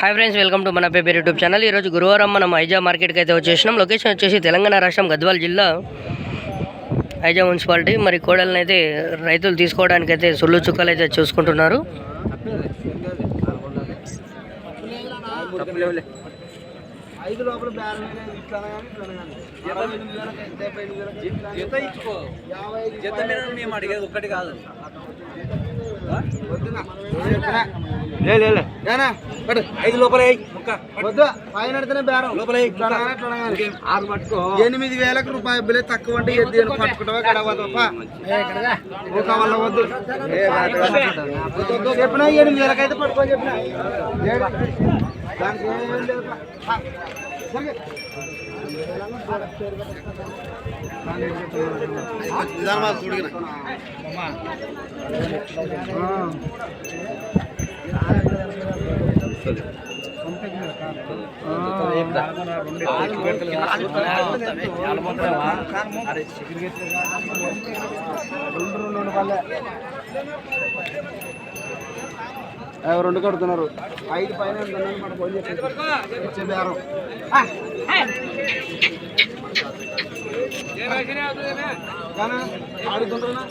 Hi friends, welcome to మన paper YouTube channel. ఈరోజు గురువారం మనం ఐజా మార్కెట్కి అయితే వచ్చేసినాం. లొకేషన్ వచ్చేసి తెలంగాణ రాష్ట్రం గద్వాల్ జిల్లా ఐజా మున్సిపాలిటీ. మరి కోడలను అయితే రైతులు తీసుకోవడానికి అయితే సుళ్ళు చుక్కలు అయితే చూసుకుంటున్నారు. ఐదు లోపల 8,000 రూపాయలు తక్కువ అంటే పట్టుకుంటావా వద్దు చెప్పినా 8,000 అయితే పట్టుకోని చెప్పిన రెండు కడుతున్నారు 5 పైన ఆడుకుంటున్నా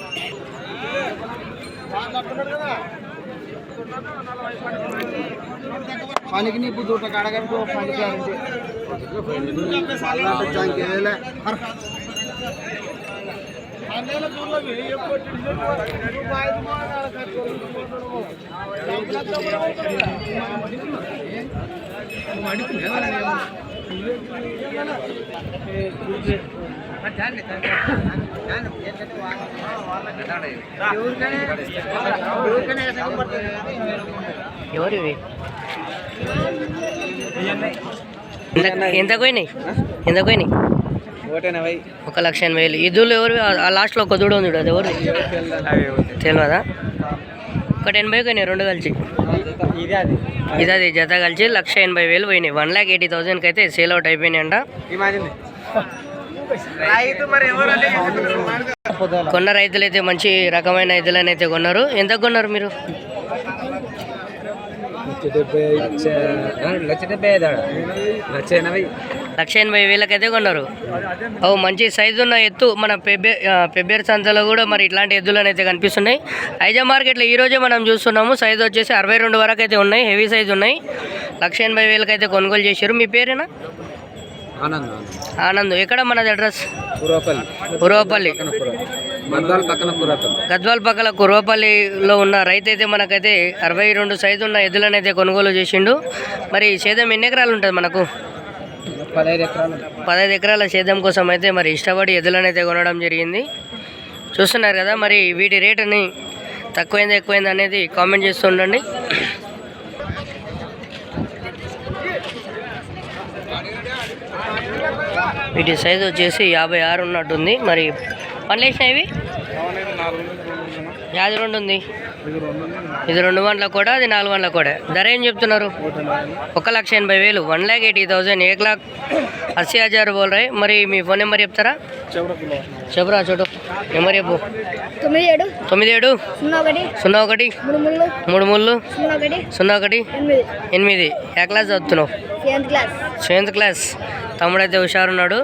పనికి నీ ఇప్పుడు దూట కడగడుకో పనికి ఎవరివి ఎంత పోయినాయి? 1,80,000. ఇదులు ఎవరు? ఆ లాస్ట్లో ఒక దూడ ఉంది, అది ఎవరు తెలియదా? 180 పోయినాయి రెండు కలిసి. ఇది జత కలిసి 1,80,000 పోయినాయి. 1,80,000 అయితే సేల్ అవుట్ అయిపోయినాయి అంట. కొన్న రైతులు అయితే మంచి రకమైన ఎద్దులను అయితే కొన్నారు. ఎంత కొన్నారు మీరు? 1,80,000 అయితే కొన్నారు. అవు మంచి సైజు ఉన్న ఎత్తు మన పెబ్బేరు సంతలో కూడా మరి ఇట్లాంటి ఎద్దులను అయితే కనిపిస్తున్నాయి. ఐజా మార్కెట్లో ఈరోజే మనం చూస్తున్నాము. సైజు వచ్చేసి 62 వరకు అయితే ఉన్నాయి, హెవీ సైజు ఉన్నాయి. 1,80,000 అయితే కొనుగోలు చేశారు. మీ పేరేనా? ఆనంద్. ఎక్కడ మనది అడ్రస్? కురవపల్లి, గద్వాల్ పక్కన కురవపల్లిలో ఉన్న రైతు అయితే మనకైతే 62 సైజు ఉన్న ఎద్దులను అయితే కొనుగోలు చేసిండు. మరి సేద్యం ఎన్ని ఎకరాలు ఉంటుంది మనకు? 15 ఎకరాల సేద్యం కోసం అయితే మరి ఇష్టపడి ఎద్దులను అయితే కొనడం జరిగింది. చూస్తున్నారు కదా. మరి వీటి రేటుని తక్కువైంది ఎక్కువైంది అనేది కామెంట్ చేస్తూ ఉండండి. వీటి సైజు వచ్చేసి 56 ఉన్నట్టుంది. మరి పనులు వేసినాయి. యాది 2 ఉంది, ఇది 2 వండ్ల కూడా, అది 4 వండ్ల కూడా. ధర ఏం చెప్తున్నారు? 1,80,000, 1,80,000, 1,80,000 బోల్ రాయ్. మరి మీ ఫోన్ నెంబర్ చెప్తారా? చెప్పురా చోటు. నెంబర్ చెప్పు. 97 01 33 01 8. ఏ క్లాస్ చదువుతున్నావు? 7th class. తమ్ముడైతే హుషారున్నాడు.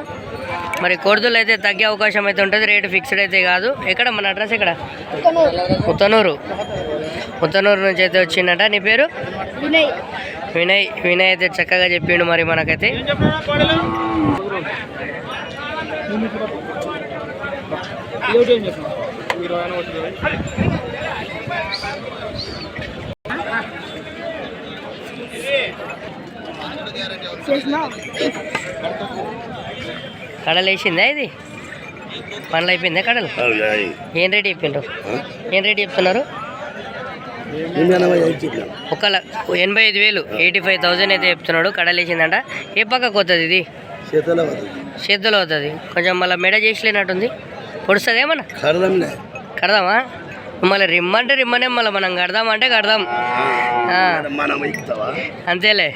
మరి కొడుతులు అయితే తగ్గే అవకాశం అయితే ఉంటుంది, రేటు ఫిక్స్డ్ అయితే కాదు. ఎక్కడ మన అడ్రస్? ఎక్కడ? ముత్తనూరు నుంచి అయితే వచ్చిందట. నీ పేరు? వినయ్ అయితే చక్కగా చెప్పిండు మరి మనకైతే. కడలు వేసిందా? ఇది పనులు అయిపోయిందా? కడలు ఏం రేటు చెప్పిండ్రు? ఏం రేటు చెప్తున్నారు? 1,85,000, 85,000 అయితే చెప్తున్నాడు. కడలు వేసిందంట. ఏ పక్కకు వస్తుంది ఇది? చేతులు అవుతుంది. కొంచెం మళ్ళీ మెడ చేసిలేనట్టుంది. పొడుస్తుంది ఏమన్నా? కడదామా? మళ్ళీ రిమ్మంటే రిమ్మనే, మళ్ళీ మనం కడదామంటే కడదాం. అంతేలే.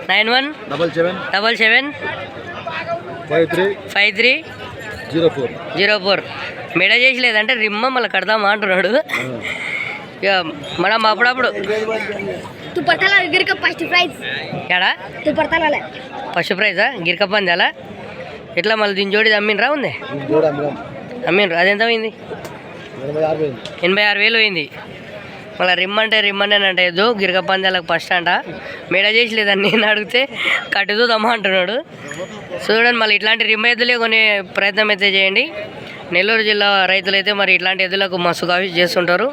9177530304 మెడ చేసి లేదంటే రిమ్మ మళ్ళీ కడదామా అంటున్నాడు. ఇక మనం అప్పుడప్పుడు తుపర్తల గిరిక ఫస్ట్ ప్రైజ్ ఎడా తుపర్తల ఫస్ట్ ప్రైజా గిరిక పందాలా ఎట్లా మళ్ళీ దీని జోడి అమ్మినరా ఉంది అమ్మినరు అది ఎంత పోయింది 86,000 పోయింది మళ్ళీ రిమ్మంటే అంటే ఏదో గిరిక పందాలకు ఫస్ట్ అంట మేడ చేసి లేదని నేను అడిగితే కట్టుదమ్మా అంటున్నాడు. చూడండి మళ్ళీ ఇట్లాంటి రిమ్ ఎద్దులే కొనే ప్రయత్నం అయితే చేయండి. నెల్లూరు జిల్లా రైతులైతే మరి ఇట్లాంటి ఎద్దులకు మస్తు కావి చేస్తుంటారు.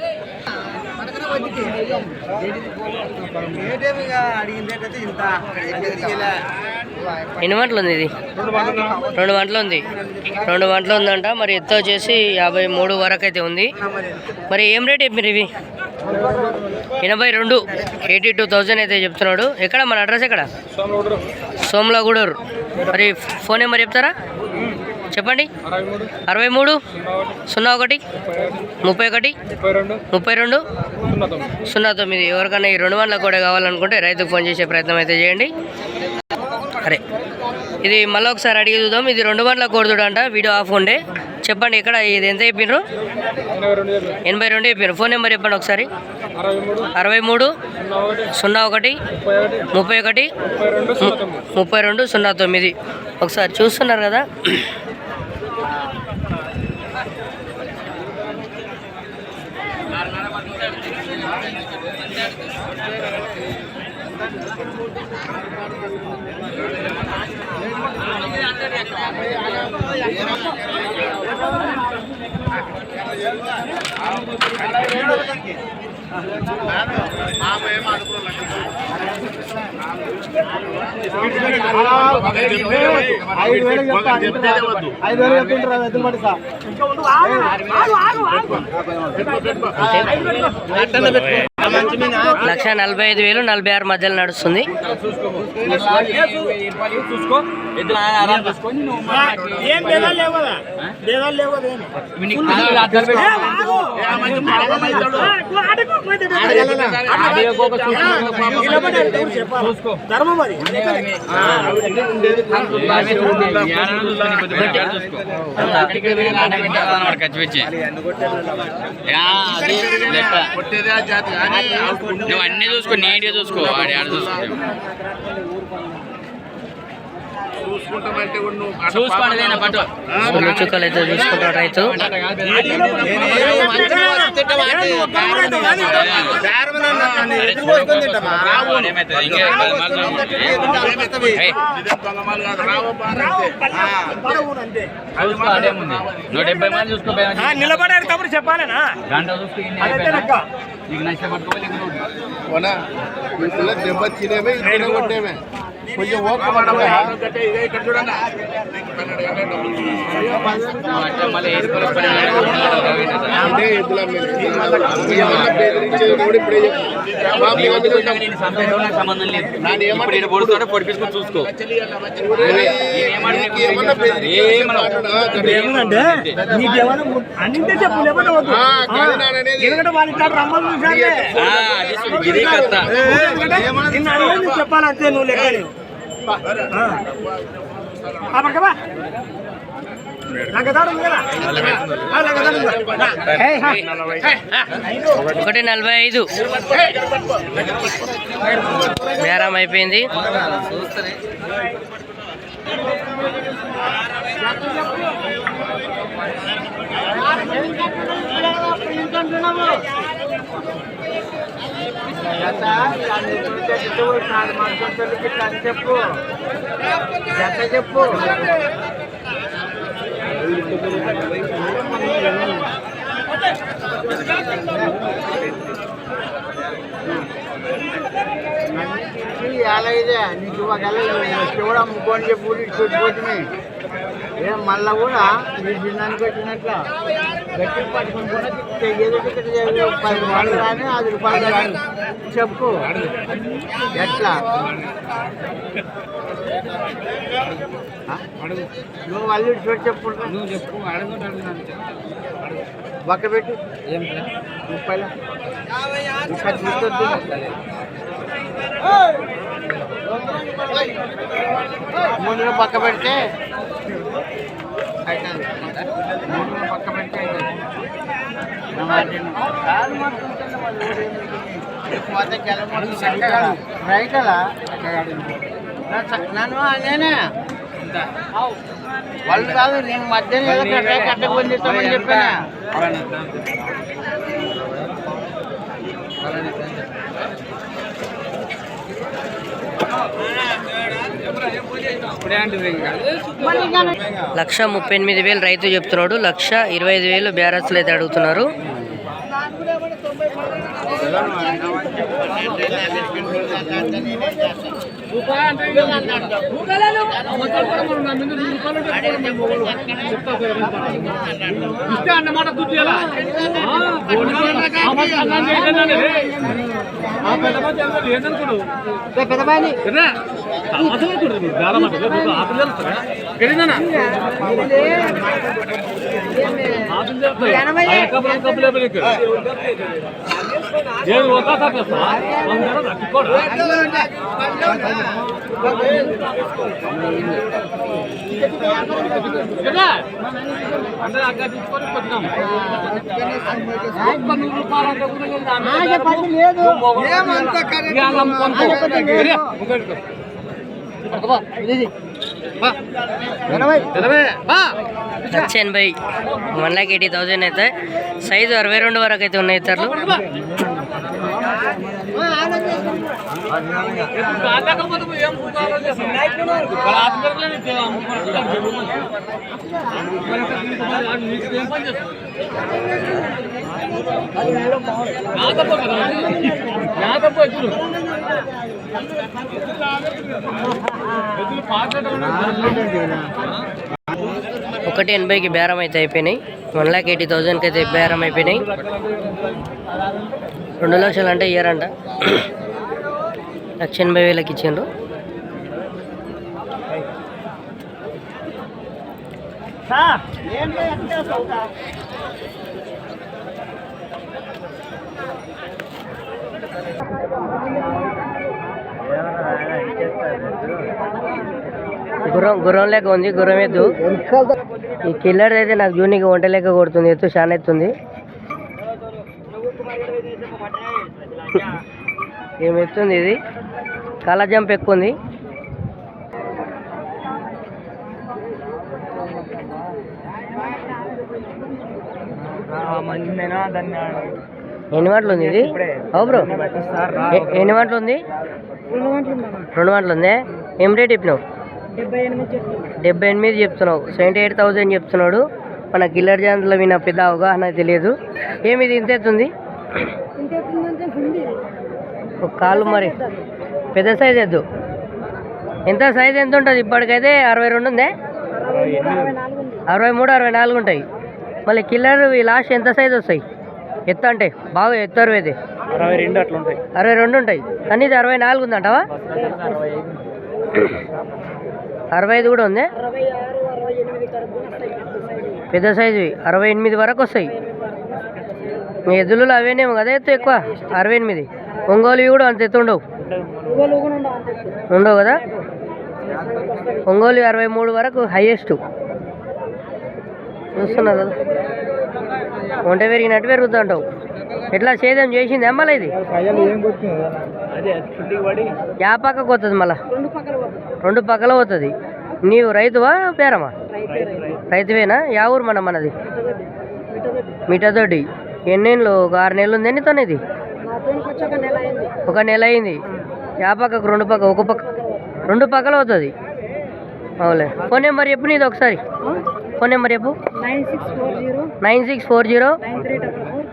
ఎన్ని గంటలు ఉంది ఇది? 2 గంటలు ఉంది. 2 గంటలు ఉందంట. మరి ఎత్తు వచ్చేసి 53 వరకు అయితే ఉంది. మరి ఏం రేట్ చెప్పారు ఇవి? 82 82,000 అయితే చెప్తున్నాడు. ఎక్కడ మన అడ్రస్ ఎక్కడ? సోమలగూడూరు. మరి ఫోన్ నెంబర్ చెప్తారా? చెప్పండి. 63 01 31 32 09. ఎవరికైనా ఈ 2 గంటలకు కూడా కావాలనుకుంటే రైతుకు ఫోన్ చేసే ప్రయత్నం అయితే చేయండి. అరే ఇది మళ్ళీ ఒకసారి అడిగి చూద్దాం. ఇది 2 గంటలకు కొడుతుడు అంట. వీడియో ఆఫ్ ఉండే. చెప్పండి ఎక్కడ ఇది ఎంత చెప్పినారు? 82 చెప్పారు. ఫోన్ నెంబర్ చెప్పండి ఒకసారి. 63 01 31 32 09. ఒకసారి చూస్తున్నారు కదా. లక్ష 45,000 46 మధ్యలో నడుస్తుంది. నువ్వు అన్నీ చూసుకో, నీట్గా చూసుకో. చుక్కలు అయితే చూసుకుంటాడు రైతు. నిలబడారు కాబట్టి చెప్పాలనా గంట చూసుకో. దెబ్బ తినేమే కొట్టేమే కొంచెం ఓపిక సంబంధం లేదు. పొడుస్తాడో పొడిపించుకొని చూసుకో. ఏమంటే నీకేమైనా అన్నింటే చెప్పు, లేకపోతే చెప్పాలంతే. నువ్వు లెక్క ఒకటి 45 బేరం అయిపోయింది. చెప్పు చెప్పు ఇదే నీకు కూడా అమ్ముకొని చెప్పి చూసిపోతుంది. ఏం మళ్ళా కూడా నీ చిన్నానికి వచ్చినట్ల గట్టి పట్టుకుని కూడా ఏదో టికెట్ 10 రూపాయలు కానీ 10 రూపాయలు కానీ చెప్పు ఎట్లా నువ్వు మళ్ళీ చోటు చెప్పు. నువ్వు చెప్పు పక్క పెట్టి 30 ముందుగా పక్క పెడితే అవుతుంది. ముందుగా పక్క పెడితే అవుతుంది. రైతులా నన్ను నేనే వాళ్ళు కాదు నేను మధ్యాహ్నం కట్టకొని చెప్తామని చెప్పాను. లక్ష 38,000 రైతు చెప్తున్నాడు. 1,25,000 బేరస్లు అయితే అడుగుతున్నారు. లక్ష 80, 1,80,000 అయితే సైజు 62 వరకు అయితే ఉన్నాయి ఇతరులు. ఒకటి 80కి బేరం అయితే అయిపోయినాయి. 1,80,000కి అయితే బేరం అయిపోయినాయి. 2 లక్షలు అంటే ఇయ్యారంట. 1,80,000కి ఇచ్చిండ్రు. గుర్రం లెక్క ఉంది. గుర్రం ఎద్దు. ఈ కిల్లర్ అయితే నాకు జూనికి వంట లెక్క కొడుతుంది. ఎత్తు చాలా ఎత్తుంది. ఏమి ఎత్తుంది ఇది. కళ్ళ జంప్ ఎక్కువ ఉంది. ఎన్ని మాటలు ఉంది ఇది? అవు బ్రో, ఎన్ని మాటలు ఉంది? 2 మాటలు ఉంది. ఏం రేట్ చెప్పినావు? 78 చెప్తున్నావు. 78,000 చెప్తున్నాడు. మన కిల్లర్ జాంతలో విన పెద్ద అవగాహన తెలియదు. ఏమిది ఇంత ఎత్తుంది? ఒక కాలు మరి పెద్ద సైజ్ ఎద్దు. ఎంత సైజ్ ఎంత ఉంటుంది? ఇప్పటికైతే 62 ఉందే. 63, 64 ఉంటాయి. మళ్ళీ కిల్లర్ లాస్ట్ ఎంత సైజ్ వస్తాయి? ఎత్తు అంటే బాగా ఎత్తు 60, 62 అట్లా ఉంటాయి. 62 ఉంటాయి. కానీ ఇది 64 ఉందంటావా? 65 కూడా ఉంది. పెద్ద సైజు 68 వరకు వస్తాయి. మీ ఎద్దులు అవేనేమో కదా ఎత్తు ఎక్కువ? 68. ఒంగోలు కూడా అంత ఎత్తు ఉండవు కదా. ఒంగోలు 63 వరకు హైయెస్ట్ చూస్తున్నా కదా. వంట పెరిగినట్టు పెరుగుతుంటావు. ఎట్లా సేద్యం చేసింది అమ్మాలి ఇది? యా పక్కకు పోతుంది? మళ్ళా 2 పక్కల పోతుంది. నీవు రైతువా పేరమా? రైతువేనా? యా ఊరు మనది? మిఠదొడ్డి. ఎన్నేళ్ళు? ఒక 6 నెలలు ఉంది. ఎన్నితో ఇది? 1 నెల అయింది. యా పక్కకు? 2 పక్క, ఒక పక్క 2 పక్కల అవుతుంది. అవులే. ఫోన్ నెంబర్ చెప్పు నీది ఒకసారి. ఫోన్ నెంబర్ చెప్పు. 9640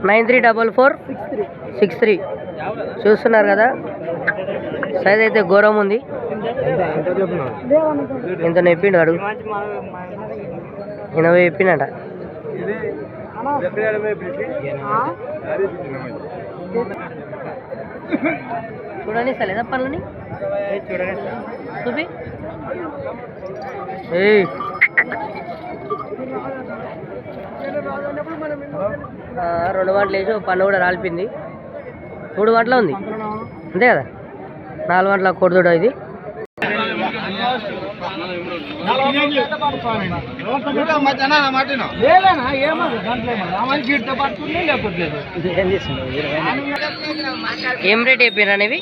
934463. చూస్తున్నారు కదా, సైజ్ అయితే ఘోరం ఉంది. ఎంత చెప్పిండు అడుగు? 80 చెప్పిండట. చూడండి లేదా పనులని చూపి. 2 గంటలు వేసి పన్ను కూడా రాలిపింది. 3 గంటల ఉంది అంతే కదా. 4 గంటల కొడుతుడు ఇది. లేదన్నా ఏమది దాంట్లో ఏమన్నా గిట్ట పడుతుంది లేకపోలేదు. ఏం రేట్ చెప్పారు అనేవి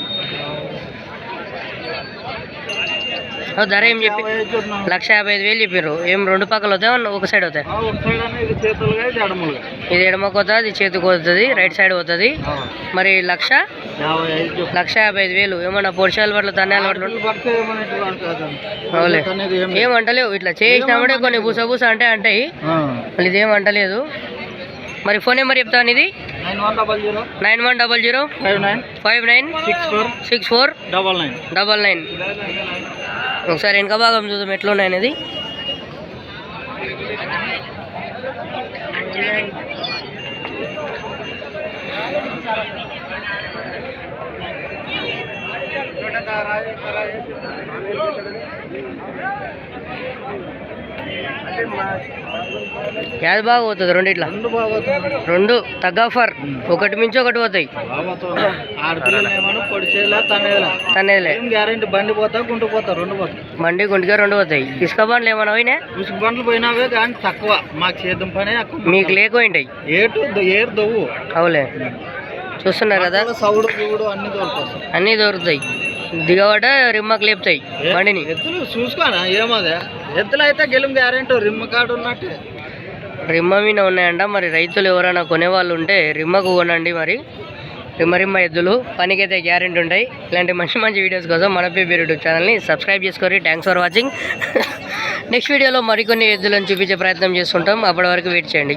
ధర ఏం చెప్పి 1,55,000 చెప్పారు. ఏం రెండు పక్కలు అవుతాయి ఒక సైడ్ అవుతాయి? ఇది చేతులుగా ఇది ఎడములుగా. ఇది ఎడమకు అవుతుంది, అది చేతికి అవుతుంది, రైట్ సైడ్ అవుతుంది. మరి 1,55,000 ఏమన్నా పొడిచాలు పట్ల తన్నేలు పట్ల అవులే ఏం అంటలేవు. ఇట్లా చేసినామంటే కొన్ని బూస బూస అంటే అంటాయి, మళ్ళీ ఇదేం అంటలేదు. మరి ఫోన్ నెంబర్ చెప్తాను. ఇది 9100 596499. ఒకసారి వెనక భాగం చూద్దాం ఎట్లా ఉన్నాయి అనేది. యాది బాగా పోతుంది రెండిట్లా? రెండు తగ్గఫర్ ఒకటి మించి ఒకటి పోతాయి. తనేదిలే గ్యారెంటీ బండి పోతా గుంటు పోతా రెండు పోతాయి. బండి గుంటిగా రెండు పోతాయి. ఇసుక బండ్లు ఏమైనా పోయినా? ఇసుక బండ్లు పోయినావే కానీ తక్కువ, మాకు చేద్దాం పని మీకు లేకపోయింటాయి. ఏరు దవ్వు అవులే చూస్తున్నారు కదా, సౌడు గివుడు అన్ని దొరుకుతాయి. అన్నీ దొరుకుతాయి. దిగబడ్డ రిమ్మకు లేపుతాయి బండిని. ఎత్తులు చూసుకోనా ఏమదే ఎత్తులు అయితే గెలుం గ్యారెంటీ రిమ్మ కాడు ఉన్నట్టే. రిమ్మ మీద ఉన్నాయంట. మరి రైతులు ఎవరైనా కొనేవాళ్ళు ఉంటే రిమ్మకు కొనండి. మరి రిమ్మ ఎద్దులు పనికైతే గ్యారెంటీ ఉంటాయి. ఇలాంటి మంచి మంచి వీడియోస్ కోసం మన పేరు యూట్యూబ్ ఛానల్ని సబ్స్క్రైబ్ చేసుకోండి. Thanks for watching. నెక్స్ట్ వీడియోలో మరికొన్ని ఎద్దులను చూపించే ప్రయత్నం చేస్తుంటాం. అప్పటి వరకు వెయిట్ చేయండి.